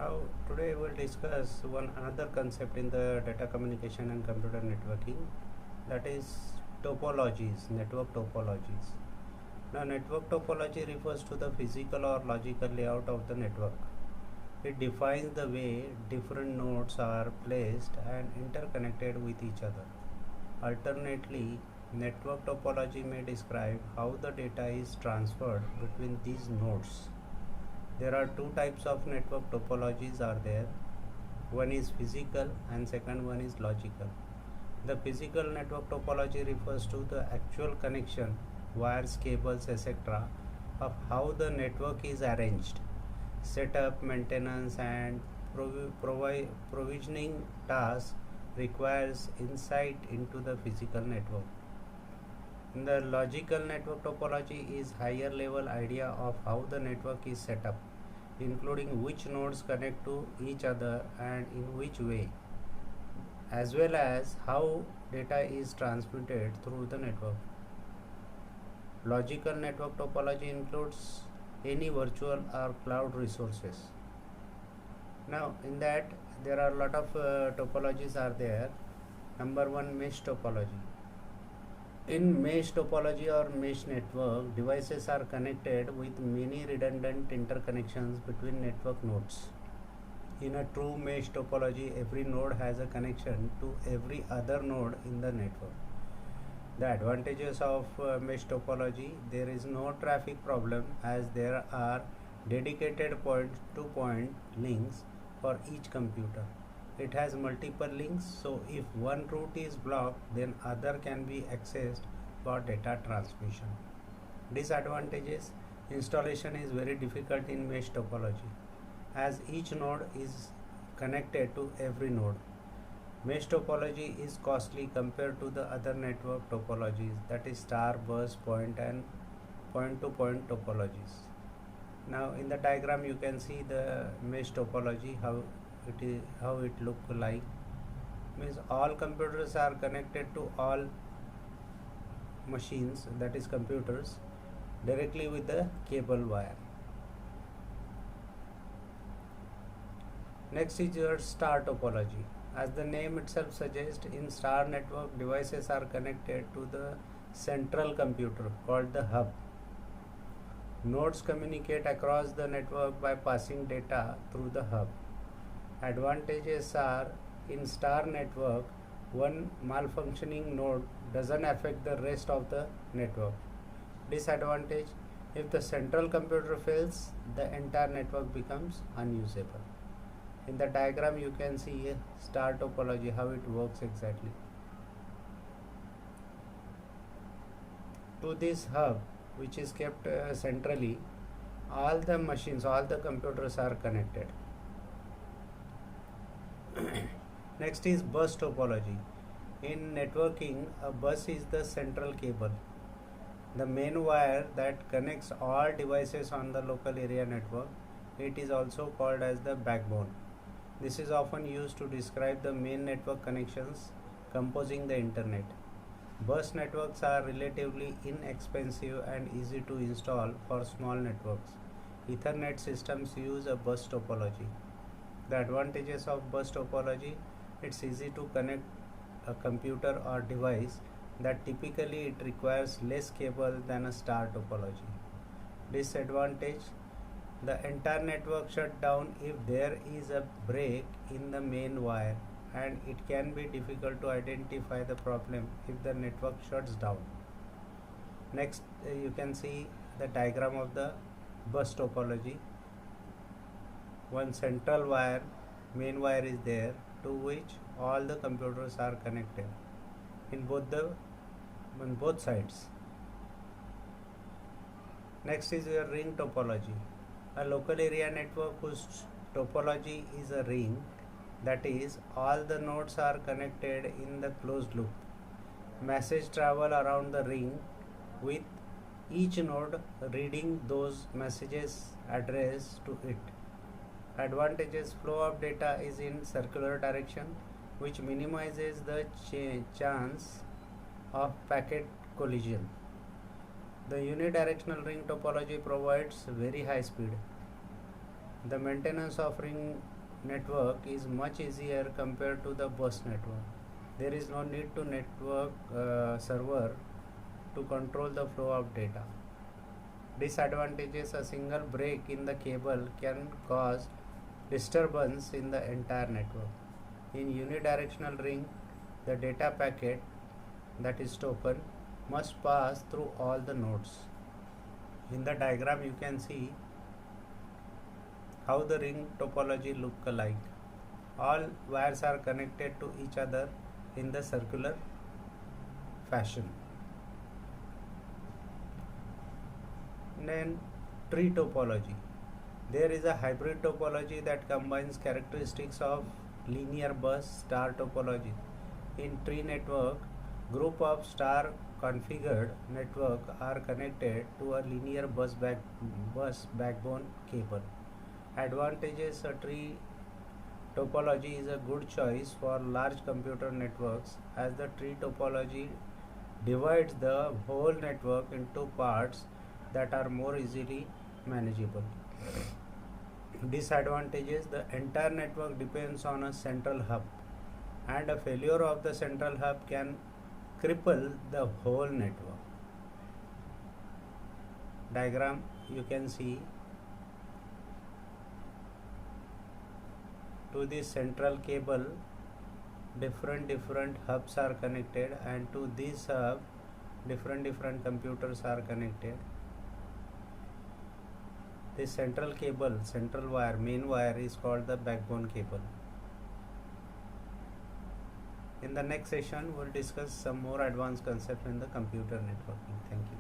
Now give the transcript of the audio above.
Now, today we'll discuss one another concept in the data communication and computer networking, that is topologies, network topologies. Now, network topology refers to the physical or logical layout of the network. It defines the way different nodes are placed and interconnected with each other. Alternately, network topology may describe how the data is transferred between these nodes. There are two types of network topologies are there. One is physical and second one is logical. The physical network topology refers to the actual connection, wires, cables, etc. of how the network is arranged. Setup, maintenance and provisioning tasks requires insight into the physical network. In the logical network topology is higher level idea of how the network is set up, including which nodes connect to each other and in which way, as well as how data is transmitted through the network. Logical network topology includes any virtual or cloud resources. Now in that there are a lot of topologies are there. Number one, mesh topology. In mesh topology or mesh network, devices are connected with many redundant interconnections between network nodes. In a true mesh topology, every node has a connection to every other node in the network. The advantages of mesh topology: there is no traffic problem as there are dedicated point-to-point links for each computer. It has multiple links, so if one route is blocked, then other can be accessed for data transmission. Disadvantages: installation is very difficult in mesh topology as each node is connected to every node. Mesh topology is costly compared to the other network topologies, that is star, bus, point and point-to-point topologies. Now in the diagram you can see the mesh topology, how it look like. Means all computers are connected to all machines, that is computers, directly with the cable wire. Next is your star topology. As the name itself suggests, in star network devices are connected to the central computer called the hub. Nodes communicate across the network by passing data through the hub. Advantages are: in star network, one malfunctioning node doesn't affect the rest of the network. Disadvantage: if the central computer fails, the entire network becomes unusable. In the diagram you can see a star topology, how it works exactly. To this hub, which is kept centrally, all the machines, all the computers are connected. Next is bus topology. In networking, a bus is the central cable, the main wire that connects all devices on the local area network. It is also called as the backbone. This is often used to describe the main network connections composing the internet. Bus networks are relatively inexpensive and easy to install for small networks. Ethernet systems use a bus topology. The advantages of bus topology: it's easy to connect a computer or device that typically it requires less cable than a star topology. Disadvantage: the entire network shut down if there is a break in the main wire, and it can be difficult to identify the problem if the network shuts down. Next, you can see the diagram of the bus topology. One central wire, main wire is there, to which all the computers are connected on both sides. Next is your ring topology. A local area network whose topology is a ring, that is, all the nodes are connected in the closed loop. Messages travel around the ring with each node reading those messages addressed to it. Advantages: flow of data is in circular direction, which minimizes the chance of packet collision. The unidirectional ring topology provides very high speed. The maintenance of ring network is much easier compared to the bus network. There is no need to network server to control the flow of data. Disadvantages: a single break in the cable can cause disturbance in the entire network. In unidirectional ring, the data packet, that is token, must pass through all the nodes. In the diagram you can see how the ring topology look alike. All wires are connected to each other in the circular fashion. Then tree topology. There is a hybrid topology that combines characteristics of linear bus star topology. In tree network, group of star configured network are connected to a linear bus backbone cable. Advantages: a tree topology is a good choice for large computer networks as the tree topology divides the whole network into parts that are more easily manageable. Disadvantages: the entire network depends on a central hub, and a failure of the central hub can cripple the whole network. Diagram you can see, to this central cable different hubs are connected, and to this hub different computers are connected. This central cable, central wire, main wire is called the backbone cable. In the next session, we'll discuss some more advanced concepts in the computer networking. Thank you.